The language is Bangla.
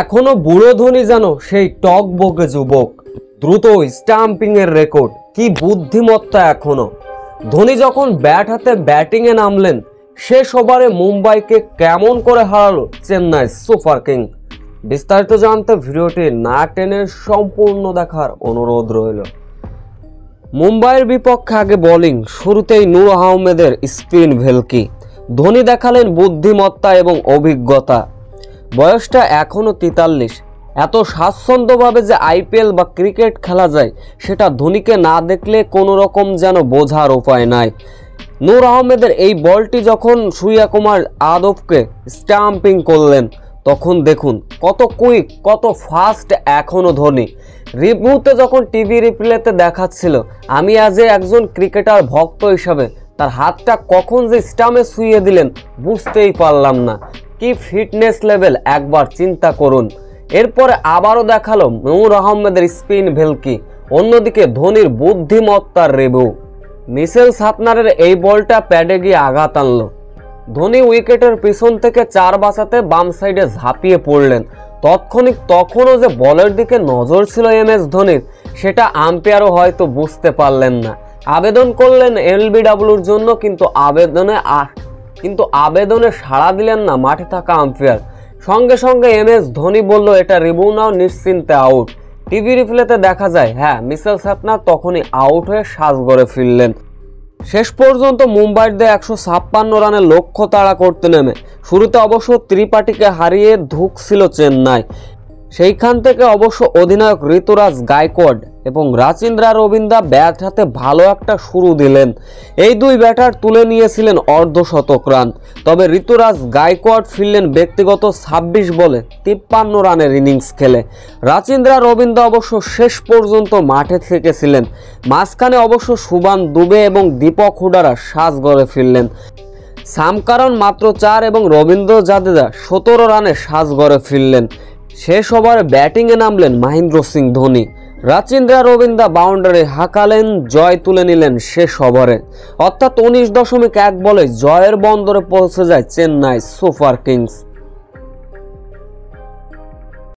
এখনো বুড়ো ধোনি যেন সেই টক বকে যুবক, দ্রুত স্টাম্পিং এর রেকর্ড, কি বুদ্ধিমত্তা এখনো। ধোনি যখন ব্যাট হাতে ব্যাটিং এ নামলেন, শেষ ওভারে মুম্বাইকে কেমন করে হারালো চেন্নাই সুপার কিং। বিস্তারিত জানতে ভিডিওটি না টেনে সম্পূর্ণ দেখার অনুরোধ রইল। মুম্বাইয়ের বিপক্ষে আগে বোলিং, শুরুতেই নূর আহমেদের স্পিন ভেলকি। ধোনি দেখালেন বুদ্ধিমত্তা এবং অভিজ্ঞতা। বয়সটা এখনও 43। এত স্বাচ্ছন্দ্যভাবে যে আইপিএল বা ক্রিকেট খেলা যায়, সেটা ধোনিকে না দেখলে কোনো রকম যেন বোঝার উপায় নাই। নূর আহমেদের এই বলটি যখন সূর্যকুমার যাদবকে স্টাম্পিং করলেন, তখন দেখুন কত কুইক, কত ফাস্ট এখনও ধোনি। রিভিউতে যখন টিভি রিপ্লেতে দেখাচ্ছিল, আমি আজ একজন ক্রিকেটার ভক্ত হিসাবে তার হাতটা কখন যে স্টাম্পে ছুঁয়ে দিলেন বুঝতেই পারলাম না। কি ফিটনেস লেভেল একবার চিন্তা করুন। এরপরে আবারও দেখালো নূর আহমেদের স্পিন ভেলকি, অন্যদিকে ধোনির বুদ্ধিমত্তার রিভিউ। মিচেল সাতনারের এই বলটা প্যাডে গিয়ে আঘাত আনলো। ধোনি উইকেটের পিছন থেকে 4 বাঁচাতে বাম সাইডে ঝাঁপিয়ে পড়লেন। তৎক্ষণিক তখনও যে বলের দিকে নজর ছিল MS ধোনির, সেটা আম্পায়ারও হয়তো বুঝতে পারলেন না। আবেদন করলেন LBWর জন্য, কিন্তু আবেদনে সাড়া দিলেন না মাঠে থাকা আম্পায়ার। সঙ্গে সঙ্গে MS ধোনি বলল, এটা রিভিউ নাও, নিশ্চিন্তে আউট। টিভি রিপ্লেতে দেখা যায়, হ্যাঁ, মিচেল সাতনার তখনই আউট হয়ে সাজঘরে ফিরলেন। শেষ পর্যন্ত মুম্বাইয়ের 156 রানের লক্ষ্য তাড়া করতে নেমে শুরুতে অবশ্য ত্রিপাঠীকে হারিয়ে ধুঁকছিল চেন্নাই। সেইখান থেকে অবশ্য অধিনায়ক ঋতুরাজ গায়কোয়াড় এবং রচিন্দ্রা রবিন্দা ব্যাট হাতে ভালো একটা শুরু দিলেন। এই দুই ব্যাটার তুলে নিয়েছিলেন অর্ধশতক রান। তবে ঋতুরাজ গায়কোয়াড় ফিরলেন ব্যক্তিগত 26 বলে 53 রানের ইনিংস খেলে। রচিন্দ্রা রবিন্দা অবশ্য শেষ পর্যন্ত মাঠে থেকেছিলেন। মাঝখানে অবশ্য সুবান দুবে এবং দীপক হুডারা সাজঘরে ফিরলেন। সামকারণ মাত্র 4 এবং রবীন্দ্র জাদেজা 17 রানে সাজঘরে ফিরলেন। শেষ ওভারে ব্যাটিংয়ে নামলেন মহেন্দ্র সিং ধোনি। রচিন্দ্রা রবিন্দা বাউন্ডারি হাঁকালেন, জয় তুলে নিলেন শেষ ওভারে। অর্থাৎ 19.1 বলে জয়ের বন্দরে পৌঁছে যায় চেন্নাই সুপার কিংস।